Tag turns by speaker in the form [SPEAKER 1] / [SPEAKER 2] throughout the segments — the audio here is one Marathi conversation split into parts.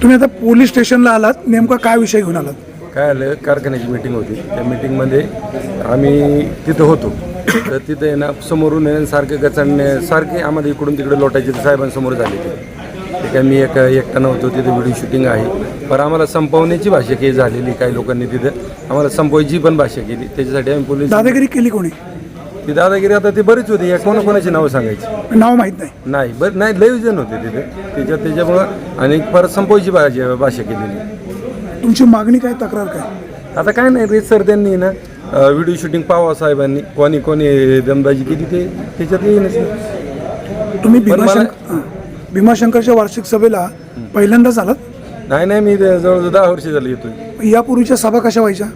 [SPEAKER 1] तुम्ही आता पोलीस स्टेशनला आलात, नेमका काय विषय घेऊन आलात?
[SPEAKER 2] काय आलं, कारखान्याची मीटिंग होती. त्या मीटिंगमध्ये आम्ही तिथं होतो. तर तिथं आहे ना, समोरून आहे सारखे गचांने सारखे आम्हाला इकडून तिकडे लोटायचे. साहेबांसमोर झाले ते काय मी एकटा नव्हतो तिथे. व्हिडिओ शूटिंग आहे, पण आम्हाला संपवण्याची भाषा काही झालेली. काही लोकांनी तिथं आम्हाला संपवायची पण भाषा केली. त्याच्यासाठी आम्ही पोलीस
[SPEAKER 1] दादागिरी केली कोणी?
[SPEAKER 2] ती दादागिरी आता ती बरीच होती. या कोणाकोणाची नावं सांगायची
[SPEAKER 1] नाव माहीत नाही.
[SPEAKER 2] नाही, बरं नाही, लय जण होते तिथे. त्याच्यामुळं आणि परत संपवायची भाषा केलेली.
[SPEAKER 1] तुमची मागणी काय, तक्रार काय?
[SPEAKER 2] आता काय नाही रे सर, त्यांनी ना व्हिडिओ शूटिंग पाहावा साहेबांनी. कोणी दमबाजी केली ते त्याच्यात येईनच नाही.
[SPEAKER 1] तुम्ही भीमाशंकरच्या वार्षिक सभेला पहिल्यांदाच आलात?
[SPEAKER 2] नाही, मी जवळजवळ 10 वर्ष झाली येतोय.
[SPEAKER 1] यापूर्वीच्या सभा कशा व्हायच्या?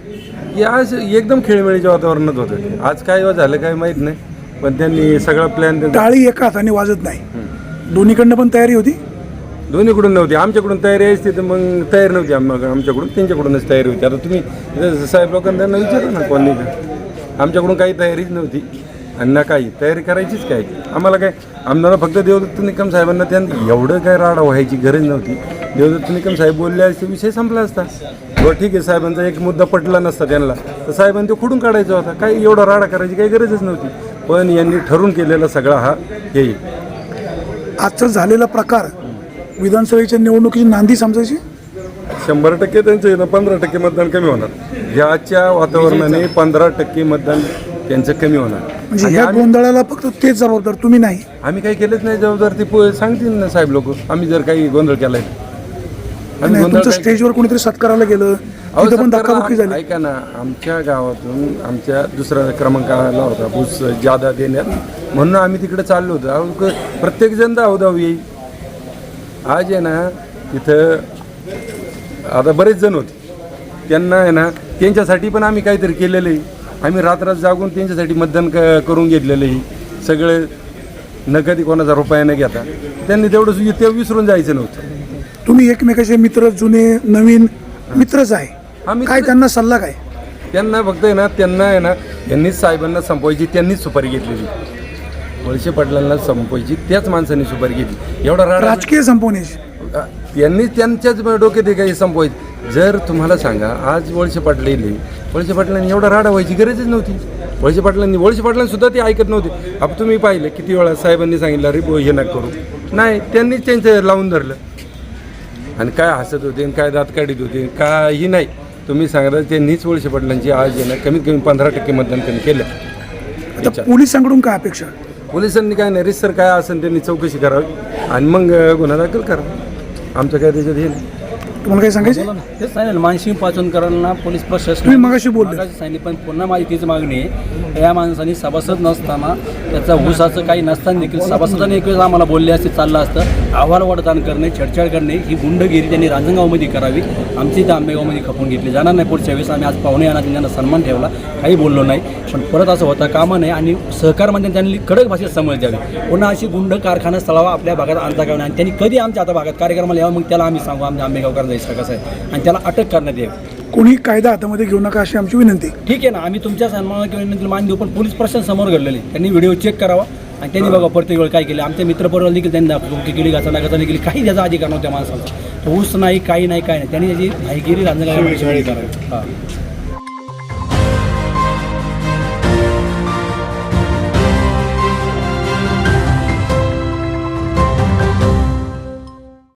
[SPEAKER 2] आज एकदम खेळमेळीच्या वातावरणात होतं. आज काय झालं काय माहीत नाही, पण त्यांनी सगळा प्लॅन.
[SPEAKER 1] टाळी एका हाताने वाजत नाही. दोन्हीकडनं पण तयारी होती?
[SPEAKER 2] दोन्हीकडून नव्हती. आमच्याकडून तयारी असते तर मग तयारी नव्हती आमच्याकडून, त्यांच्याकडूनच तयारी होती. आता तुम्ही साहेब लोकांना त्यांना विचारा ना कोणी. आमच्याकडून काही तयारीच नव्हती आणि ना काही तयारी करायचीच काय. आम्हाला काय, आम्हाला फक्त देवदत्त निकम साहेबांना त्यांनी एवढं काय राडा व्हायची गरज नव्हती. देवदत्त निकम साहेब बोलले असते, विषय संपला असता. बरं ठीक आहे, साहेबांचा एक मुद्दा पटला नसता त्यांना, तर साहेबांनी तो खोडून काढायचा होता. काही एवढा राडा करायची काही गरजच नव्हती. पण यांनी ठरवून केलेला सगळा हा हे
[SPEAKER 1] आजचा झालेला प्रकार विधानसभेच्या निवडणुकीची नांदी समजायची?
[SPEAKER 2] 100% त्यांचं 15% मतदान कमी होणार. ह्याच्या वातावरणाने 15% मतदान त्यांचं कमी होणार.
[SPEAKER 1] म्हणजे ह्या गोंधळाला फक्त तेच जबाबदार, तुम्ही नाही? आम्ही
[SPEAKER 2] काही केलंच नाही जबाबदार. ते सांगतील ना साहेब लोक, आम्ही जर काही गोंधळ केलाय.
[SPEAKER 1] तुमचं स्टेजवर कोणीतरी सत्काराला गेलं, तिथं पण धक्काबुक्की झाली.
[SPEAKER 2] ऐका ना, आमच्या गावातून आमच्या दुसऱ्या क्रमांकाला होता बूस जादा देण्यात, म्हणून आम्ही तिकडे चाललो होतो. प्रत्येक जण धाव येईल. आज आहे ना तिथं आता बरेच जण होते, त्यांना आहे ना त्यांच्यासाठी पण आम्ही काहीतरी केलेलं आहे. आम्ही रात्र जागून त्यांच्यासाठी मतदान करून घेतलेलं आहे सगळं, न कधी कोणाचा रुपया न घेता. त्यांनी तेवढं ते विसरून जायचं नव्हतं.
[SPEAKER 1] तुम्ही एकमेकाचे मित्र, जुने नवीन मित्रच आहे. काय त्यांना सल्ला काय?
[SPEAKER 2] त्यांना फक्त आहे ना, त्यांना आहे ना, यांनीच साहेबांना संपवायची, त्यांनीच सुपारी घेतलेली. वळसे पाटलांना संपवायची त्याच माणसांनी सुपारी घेतली. एवढा
[SPEAKER 1] राजकीय संपवण्याची
[SPEAKER 2] यांनी त्यांच्याच डोक्यात काही संपवायचं. जर तुम्हाला सांगा, आज वळसे पाटील येईल, वळसे पाटलांनी एवढा राडा व्हायची गरजच नव्हती. वळसे पाटलांनी सुद्धा ते ऐकत नव्हते. आता तुम्ही पाहिलं किती वेळा साहेबांनी सांगितलं अरे हे नका करू, नाही, त्यांनीच त्यांचं लावून धरलं. आणि काय हसत होते आणि काय दात काढीत होते, काही नाही. तुम्ही सांगा, त्यांनीच वळसे पाटलांची आज आहे ना कमीत कमी 15% मतदान त्यांनी केलं.
[SPEAKER 1] आता पोलिसांकडून काय अपेक्षा?
[SPEAKER 2] पोलिसांनी काय नाही, रिसर काय असेल त्यांनी चौकशी करावी आणि मग गुन्हा दाखल करावा. आमचं काय त्याच्यात हे नाही.
[SPEAKER 1] तुम्हाला काय सांगायचं?
[SPEAKER 3] तेच सांगितलं, मानसिंग पाचनकरांना पोलीस प्रशासन
[SPEAKER 1] तुम्ही मगाशी बोलले.
[SPEAKER 3] सांगितलं, पण पुन्हा माझी तीच मागणी आहे. या माणसांनी सभासद नसताना, त्याचा ऊसाचं काही नसताना देखील सभासदांनी एक वेळेस आम्हाला बोलले असते चाललं असतं. अहवाल वडतान करणे, छेडछाड करणे, ही गुंडगिरी त्यांनी रांजणगावमध्ये करावी. आमची इथं आंबेगावमध्ये खपून घेतली जाणार नाही. पुढच्या वेळेस आम्ही आज पाहुणे यांना त्यांना सन्मान ठेवला, काही बोललो नाही. पण परत असं होता कामा नये आणि सहकारमध्ये त्यांनी कडक भाषेत समज द्यावी. पुन्हा अशी गुंड कारखाना स्थळावा आपल्या भागात आणता का नाही. आणि त्यांनी कधी आमच्या आता भागात कार्यक्रमाला यावं, मग त्याला आम्ही सांगू आमच्या आंबेगावकर जायचं कसं आहे आणि त्याला अटक करण्यात यावी.
[SPEAKER 1] कोणी कायदा हातामध्ये घेऊ नका अशी आमची विनंती.
[SPEAKER 3] ठीक आहे ना, आम्ही तुमच्या सन्मानाला किंवा विनंतीला मान देऊ, पण पोलीस प्रशासन समोर घडलेले त्यांनी व्हिडिओ चेक करावा आणि त्यांनी बघा प्रत्येक वेळ काय केलं. आमच्या मित्रपरिवार देखील त्यांनी दाखवली केली, घाचा केली, काही त्याचा अधिकार नव्हत्या माणसाचा. तो ऊस नाही, काही नाही, काय नाही. त्यांनी त्याची भाईगिरी रांजणगाव करावी. हां.